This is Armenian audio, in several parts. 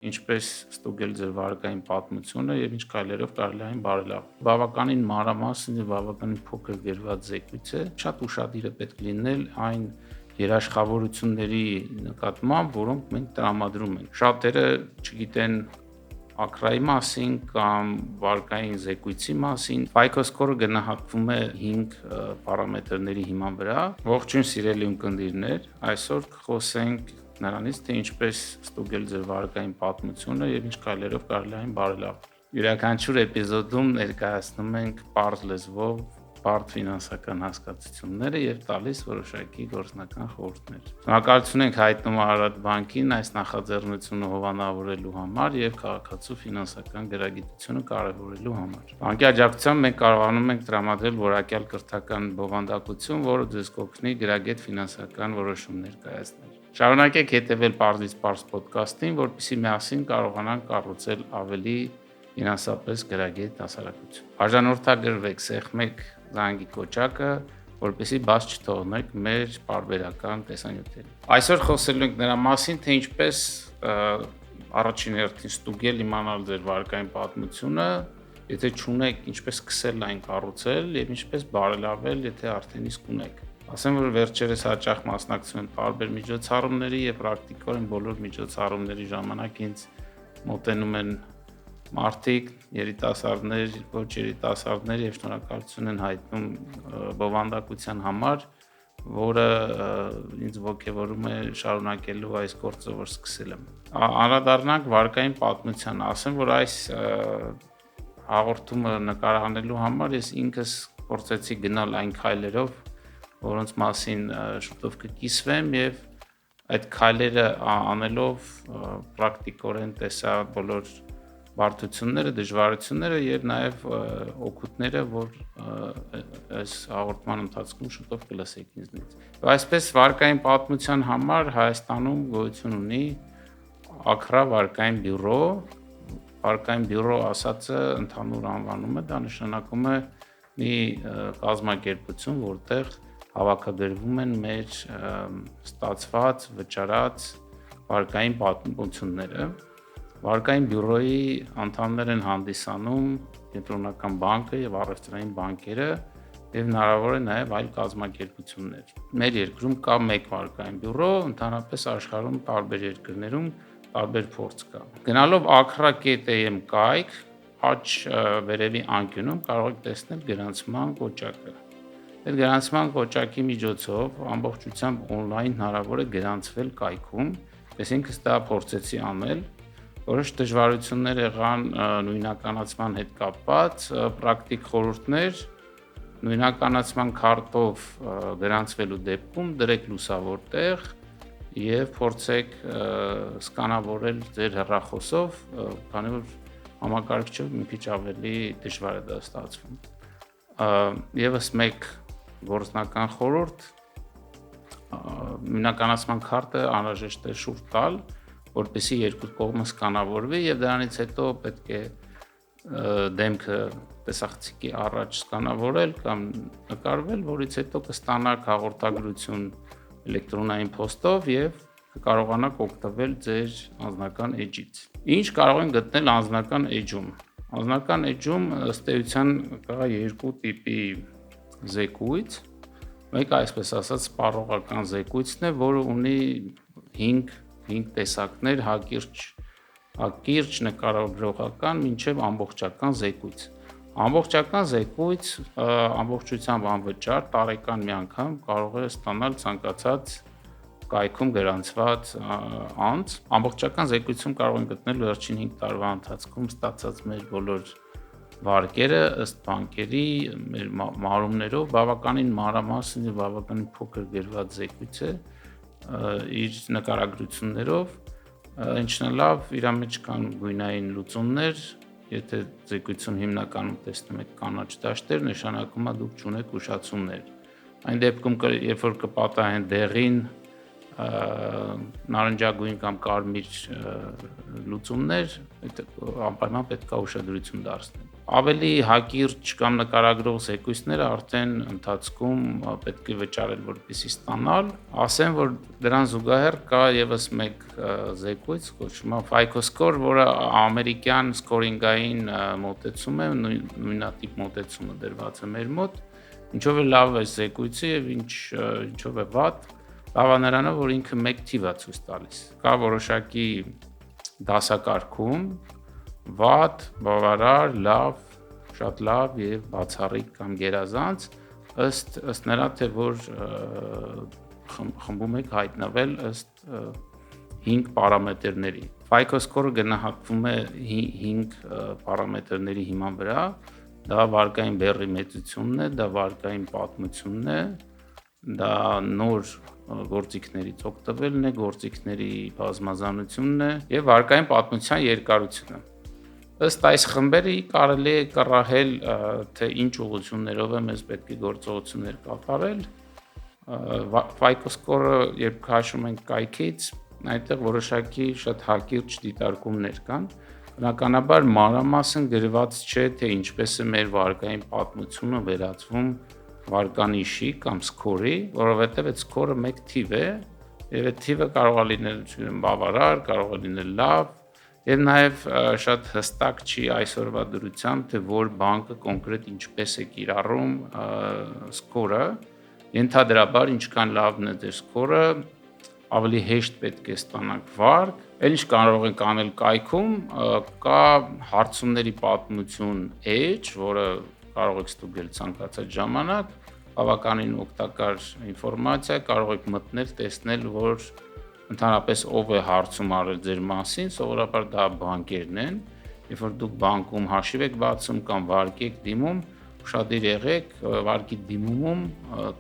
Ինչպես ստուգել ձեր վարկային պատմությունը եւ ինչ քայլերով կարելի է այն բարելավել։ Բավականին մանրամասն եւ բավականին փոքր գերված զեկույց է, շատ ուշադիր է պետք լինել այն երաշխավորությունների նկատմամբ, որոնք մենք տրամադրում ենք։ Շատերը չգիտեն ակրայի մասին կամ վարկային զեկույցի մասին։ FICO score-ը գնահատվում է 5 պարամետրների հիման վրա։ Ողջույն սիրելի ունկնդիրներ, այսօր կխոսենք նրանից, թե ինչպես ստուգել ձեր վարկային պատմությունը եւ ինչ քայլերով կարելի է այն բարելավել։ Յուրաքանչյուր էպիզոդում ներկայացնում ենք պարզ լեզվով բարդ ֆինանսական հասկացությունները եւ տալիս որոշակի գործնական խորհուրդներ։ Շնորհակալություն ենք հայտնում Արարատ բանկին այս նախաձեռնությունը հովանավորելու համար եւ քաղաքացու ֆինանսական գրագիտությունը կարևորելու համար։ Բանկի աջակցությամբ մենք կարողանում ենք տրամադրել որակյալ կրթական բովանդակություն, որը ձեզ կօգնի գրագետ ֆինանսական որոշումներ կայացնել։ Շարունակեք հետևել Պարզից Պարզ ոդքասթին, որպեսզի միասին կարողանանք կառուցել ավելի ֆինանսապես գրագետ հասարակություն։ Բաժանորդագրվեք, սեղմեք զանգի կոճակը, որպեսզի բաց չթողնեք մեր պարբերական տեսանյութերը։ Այսօր խոսելու ենք նրա մասին, թե ինչպես առաջին հերթին ստուգել իմանալ ձեր վարկային պատմությունը, եթե չունեք, ինչպես սկսել այն կառուցել եւ ինչպես բարելավել, եթե արդեն իսկ ունեք։ Ասեմ, որ վերջերս հաճախ մասնակցում եմ տարբեր միջոցառումների եւ պրակտիկորեն բոլոր միջոցառումների ժամանակ ինձ մոտենում են մարդիկ, երիտասարդներ, ոչ երիտասարդներ եւ շնորհակալություն են հայտնում բովանդակության համար, որը ինձ ոգևորում է շարունակելու այս գործը, որ սկսել եմ։ Անդրադառնանք վարկային պատմության, ասեմ, որ այս հաղորդումը նկարահանելու համար ես ինքս փորձեցի գնալ այն քայլերով, որոնց մասին շուտով կկիսվեմ եւ այդ քայլերը անելով պրակտիկորեն տեսա բոլոր բարդությունները, դժվարությունները եւ նաեւ օգուտները, որ այս հաղորդման ընթացքում շուտով կլսեք ինձնից։ Այսպես վարկային պատմության համար Հայաստանում գոյություն ունի Ակրա վարկային բյուրո։ Վարկային բյուրո ասածը ընդհանուր անվանում է, դա նշանակում է մի կազմակերպություն, որտեղ հավաքագրվում են մեր ստացված, վճարած վարկային պատմությունները։ Վարկային բյուրոյի անդամներ են հանդիսանում Կենտրոնական բանկը եւ առևտրային բանկերը եւ հնարավոր է նաեւ այլ կազմակերպություններ։ Մեր երկրում կա մեկ վարկային բյուրո, ընդհանրապես աշխարհում տարբեր երկրներում տարբեր փորձ կա։ Գնալով akra.am կայք, աջ վերևի անկյունում կարող եք տեսնել գրանցման կոճակը։ Այդ գրանցման կոճակի միջոցով ամբողջությամբ on-line հնարավոր է գրանցվել կայքում, այսինքն դա փորձեցի անել, որոշ դժվարություններ եղան նույնականացման հետ կապված, պրակտիկ խորհուրդներ, նույնականացման քարտով գրանցվելու դեպքում դրեք լուսավոր տեղ եւ փորձեք սկանավորել ձեր հեռախոսով, քանի որ համակարգչով մի քիչ ավելի դժվար է դա ստացվում։ Եվս մեկ գործնական խորհուրդ նույնականացման քարտը անհրաժեշտ է շուրջ տալ, որպեսզի երկու կողմը սկանավորվի եւ դրանից հետո պետք է դեմքը տեսախցիկի առաջ սկանավորել կամ նկարվել, որից հետո կստանաք հաղորդագրություն էլեկտրոնային փոստով եւ կկարողանաք օգտվել ձեր անձնական էջից։ Ինչ կարող են գտնել անձնական էջում։ Անձնական էջում ըստ էության կա երկու տիպի զեկույց։ Մեկը այսպես ասած սպառողական զեկույցն է, որը ունի 5 տեսակներ՝ հակիրճ, նկարագրողական, մինչև ամբողջական զեկույց։ Ամբողջական զեկույց ամբողջությամբ անվճար տարեկան մի անգամ կարող է ստանալ ցանկացած կայքում գրանցված անձ։ Ամբողջական զեկույցում կարող են գտնել վերջին 5 տարվա ընթացքում ստացած մեր բոլոր վարկերը ըստ բանկերի, մեր մարումներով բավականին մանրամասն եւ բավականին փոքր գերված զեկույց է իր նկարագրություններով, ինչն է լավ, իր մեջ կան գույնային լուծումներ, եթե զեկույցում հիմնականում տեսնում եք կանաչ դաշտեր, նշանակում է դուք չունեք ուշացումներ։ Այն դեպքում, երբ որ կպատահեն դեղին, նարնջագույն կամ կարմիր լուծումներ, անպայման պետք է ուշադրություն դարձնել։ Ավելի հակիրճ կամ նկարագրող զեկույցները արդեն ընթացքում պետք է վճարել, որպեսզի ստանալ։ Ասեմ, որ դրան զուգահեռ կա եւս մեկ զեկույց, կոչվում է FICO score, որը ամերիկյան սկորինգային մոտեցում է, նույնատիպ մոտեցումը դրված է մեր մոտ։ Ինչով է լավ է զեկույցը եւ ինչով է վատ, լավ է նրանով, որ ինքը մեկ թիվ է ցույց տալիս։ Կա որոշակի դասակարգում վատ, բավարար, լավ, շատ լավ եւ բացառիկ կամ գերազանց ըստ նրա թե որ խմբում եք հայտնվել ըստ 5 պարամետրների։ FICO score-ը գնահատվում է 5 պարամետրների հիման վրա, դա վարկային բեռի մեծությունն է, դա վարկային պատմությունն է, դա նոր գործիքներից օգտվելն է, գործիքների բազմազանությունն է եւ վարկային պատմության երկարությունը։ Ըստ այս խմբերի կարելի է կռահել, թե ինչ ուղղություններով է մեզ պետք է գործողություններ կատարել։ FICO score-ը երբ քաշում ենք կայքից, այնտեղ որոշակի շատ հակիրճ դիտարկումներ կան։ Բնականաբար մանրամասն գրված չէ, թե ինչպես է մեր վարկային պատմությունը վերածվում վարկանիշի կամ score-ի, որովհետև այդ score-ը մեկ թիվ է, եւ այդ թիվը կարող է լինել բավարար, կարող է լինել լավ, եւ նաեւ շատ հստակ չի այսօրվա դրությամբ, թե որ բանկը կոնկրետ ինչպես է կիրառում score-ը, ենթադրաբար ինչքան լավն է ձեր score-ը, ավելի հեշտ պետք է ստանաք վարկ։ Էլ ինչ կարող ենք անել կայքում, կա հարցումների պատմություն edge, որը կարող եք ստուգել ցանկացած ժամանակ, բավականին օգտակար ինֆորմացիա, կարող եք մտնել, տեսնել, որ ընդհանրապես ով է հարցում արել ձեր մասին, սովորաբար դա բանկերն են, երբ որ դուք բանկում հաշիվ եք բացում կամ վարկի եք դիմում, ուշադիր եղեք, վարկի դիմումում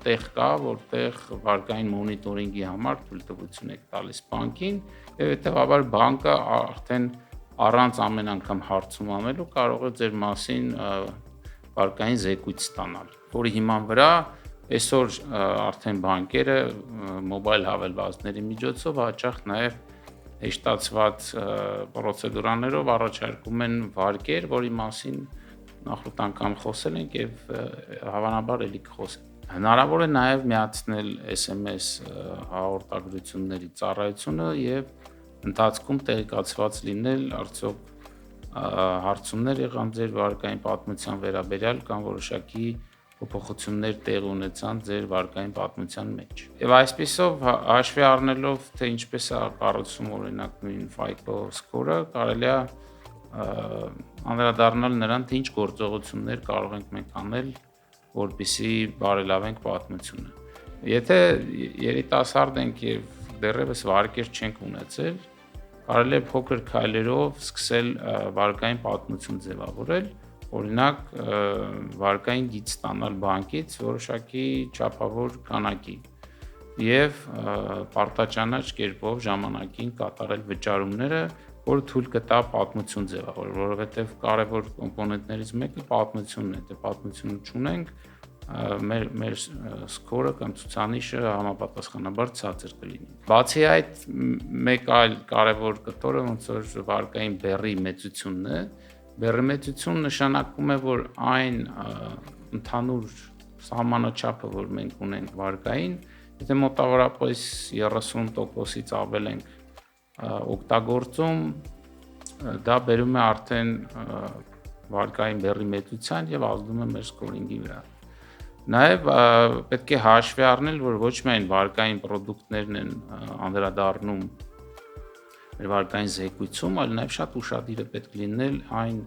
տեղ կա, որտեղ վարկային մոնիտորինգի համար թույլտվություն եք տալիս բանկին, եւ հետեւաբար բանկը արդեն առանց ամեն անգամ հարցում անելու կարող է ձեր մասին վարկային զեկույց ստանալ, որի հիման վրա այսօր արդեն բանկերը մոբայլ հավելվածների միջոցով հաճախ նաև հեշտացված պրոցեդուրաներով առաջարկում են վարկեր, որի մասին նախորդ անգամ խոսել ենք եւ հավանաբար ելի կխոսենք։ Հնարավոր է նաև միացնել SMS հաղորդագրությունների ծառայությունը եւ ընթացքում տեղեկացված լինել արդյոք հարցումներ եղան ձեր վարկային պատմության վերաբերյալ կամ որոշակի փոփոխություններ տեղ ունեցան ձեր վարկային պատմության մեջ։ Եվ այսպիսով հաշվի առնելով, թե ինչպես է կառուցվում օրինակ նույն FICO score-ը, կարելի է անդրադառնալ նրան, թե ինչ գործողություններ կարող ենք մենք անել, որպեսզի բարելավենք պատմությունը։ Եթե երիտասարդ ենք եւ դեռևս վարկեր չենք ունեցել, կարելի է փոքր քայլերով սկսել վարկային պատմություն ձևավորել, օրինակ վարկային գիծ ստանալ բանկից որոշակի չափավոր քանակի եւ պարտաճանաչ կերպով ժամանակին կատարել վճարումները, որը թույլ կտա պատմություն ձևավորել, որովհետեւ կարևոր կոմպոնենտներից մեկը պատմությունն է, դե պատմություն չունենք, մեր score-ը կամ ցուցանիշը համապատասխանաբար ցածր կլինի։ Բացի այդ, մեկ այլ կարևոր կտորը ոնց որ վարկային բեռի մեծությունն է, բեռի մեծություն նշանակում է, որ այն ընդհանուր սահմանաչափը, որ մենք ունենք վարկային, եթե մոտավորապես 30%-ից ավել ենք օգտագործում, դա բերում է արդեն վարկային բեռի մեծության եւ ազդում է մեր սկորինգի վրա։ Նաև պետք է հաշվի առնել, որ ոչ միայն վարկային պրոդուկտներն են անդրադառնում մեր վարկային զեկույցում, այլ նաև շատ ուշադիր է պետք լինել այն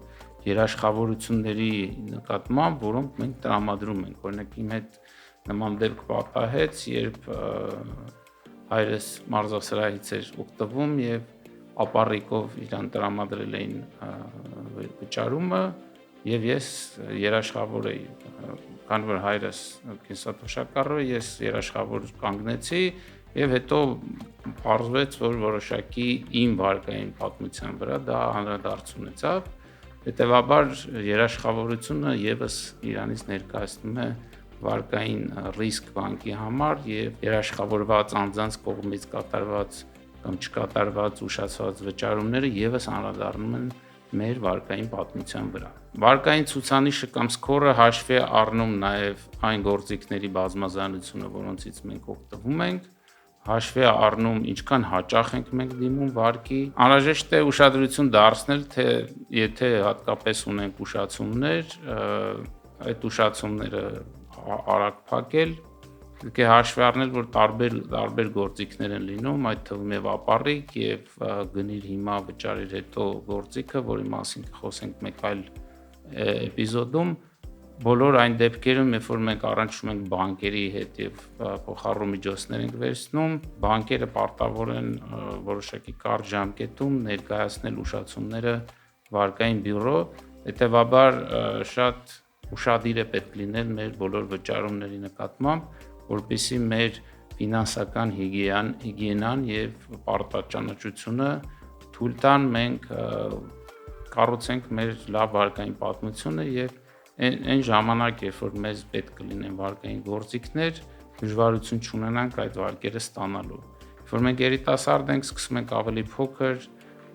երաշխավորությունների նկատմամբ, որոնք մենք տրամադրում ենք։ Օրինակ իմ հետ նման դեպք պատահեց, երբ հայրս մարզասրահից էր օգտվում եւ ապառիկով իրան տրամադրել էին վճարումը եւ ես երաշխավոր էի, քանի որ հայրս կենսաթոշակառու է, ես երաշխավոր կանգնեցի եւ հետո պարզվեց, որ որոշակի իմ վարկային պատմության վրա դա անդրադարձ ունեցավ, հետեւաբար երաշխավորությունը եւս իրանից ներկայացնում է վարկային ռիսկ բանկի համար եւ երաշխավորված անձանց կողմից կատարված կամ չկատարված ուշացված վճարումները եւս անդրադառնում են մեր վարկային պատմության վրա։ Վարկային ցուցանիշը կամ score-ը հաշվի է առնում նաև այն գործիքների բազմազանությունը, որոնցից մենք օգտվում ենք, հաշվի է առնում ինչքան հաճախ ենք մենք դիմում վարկի։ Անհրաժեշտ է ուշադրություն դարձնել, թե եթե հատկապես ունենք ուշացումներ, այդ ուշացումները արագ փակել, պետք է հաշվի առնել, որ տարբեր գործիքներ են լինում, այդ թվում է ապառիկ եւ գնիր հիմա վճարիր հետո գործիքը, որի մասին կխոսենք մեկ այլ էպիզոդում, բոլոր այն դեպքերում, երբ որ մենք առնչվում ենք բանկերի հետ եւ փոխառու միջոցներ ենք վերցնում, բանկերը պարտավոր են որոշակի կարճ ժամկետում ներկայացնել ուշացումները վարկային բյուրո, հետեւաբար շատ ուշադիր է պետք լինել մեր բոլոր վճարումների նկատմամբ, որպեսզի մեր ֆինանսական հիգիենան եւ պարտաճանաչությունը թույլ տան մենք կառուցենք մեր լավ վարկային պատմությունը եւ այն ժամանակ, երբ որ մեզ պետք կլինեն վարկային գործիքներ, դժվարություն չունենանք այդ վարկերը ստանալու։ Երբ որ մենք երիտասարդ ենք, սկսում ենք ավելի փոքր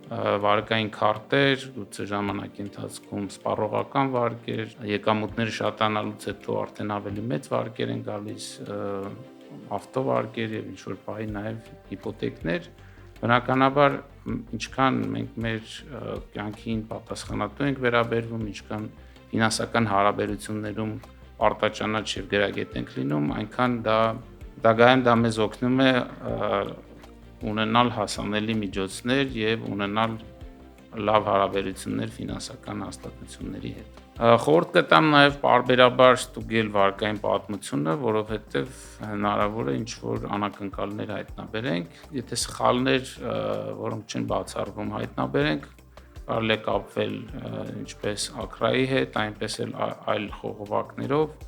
վարկային քարտեր, գուցե ժամանակի ընթացքում սպառողական վարկեր, եկամուտները շատանալուց հետո արդեն ավելի մեծ վարկեր են գալիս, ավտովարկեր եւ ինչ-որ բանի նաեւ հիպոթեկներ, բնականաբար ինչքան մենք մեր կյանքին պատասխանատու ենք վերաբերվում, ինչքան ֆինանսական հարաբերություններում պարտաճանաչ եւ գրագետ ենք լինում, այնքան դա մեզ օգնում է ունենալ հասանելի միջոցներ եւ ունենալ լավ հարաբերություններ ֆինանսական հաստատությունների հետ։ Խորհուրդ կտամ նաեւ պարբերաբար ստուգել վարկային պատմությունը, որովհետեւ հնարավոր է ինչ-որ անակնկալներ հայտնաբերենք, եթե սխալներ, որոնք չեն բացառվում, հայտնաբերենք, կարելի է կապվել ինչպես ակրայի հետ, այնպես էլ այլ խողովակներով,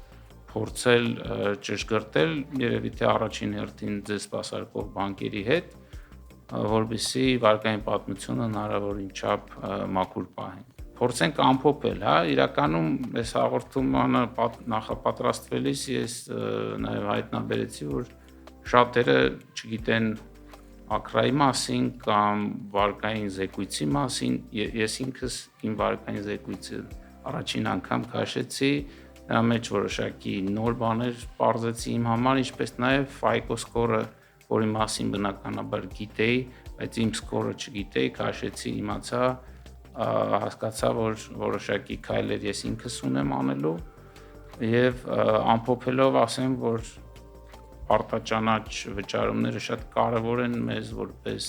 փորձել ճշգրտել, երևի թե առաջին հերթին ձեզ սպասարկող բանկերի հետ, որպեսզի վարկային պատմությունը հնարավորին չափ մաքուր պահենք։ Փորձենք ամփոփել, իրականում այս հաղորդումը նախապատրաստվելիս ես նաև հայտնաբերեցի, որ շատերը չգիտեն ակրայի մասին կամ վարկային զեկույցի մասին, ես ինքս իմ վարկային զեկույցը առաջին անգամ քաշեցի, դրա մեջ որոշակի նոր բաներ պարզեցի իմ համար, ինչպես նաև FICO score-ը, որի մասին բնականաբար գիտեի, բայց իմ score-ը չգիտեի, քաշեցի, իմացա, հասկացա, որ որոշակի քայլեր ես ինքս ունեմ անելու եւ ամփոփելով ասեմ, որ պարտաճանաչ վճարումները շատ կարեւոր են մեզ որպես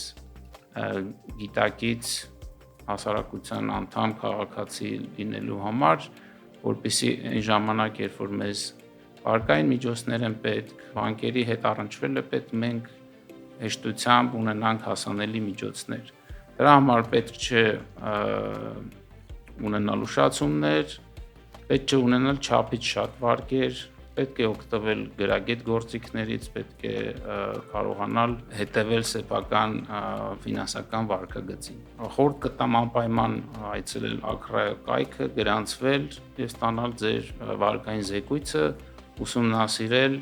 գիտակից հասարակության անդամ քաղաքացի լինելու համար, որպեսզի այն ժամանակ, երբ որ մեզ վարկային միջոցներ են պետք, բանկերի հետ առնչվել է պետք, մենք հեշտությամբ ունենանք հասանելի միջոցներ։ Դրա համար պետք չէ ունենալ ուշացումներ, պետք չէ ունենալ չափից շատ վարկեր, պետք է օգտվել գրագետ գործիքներից, պետք է կարողանալ հետևել սեփական ֆինանսական վարկագծին։ Խորհուրդ կտամ անպայման այցելել ակրայի կայքը, գրանցվել եւ ստանալ ձեր վարկային զեկույցը, ուսումնասիրել,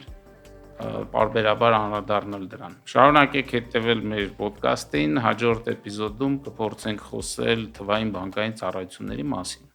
պարբերաբար անդրադառնալ դրան։ Շարունակեք հետևել մեր ոդկասթին, հաջորդ էպիզոդում կփորձենք խոսել թվային բանկային ծառայությունների մասին։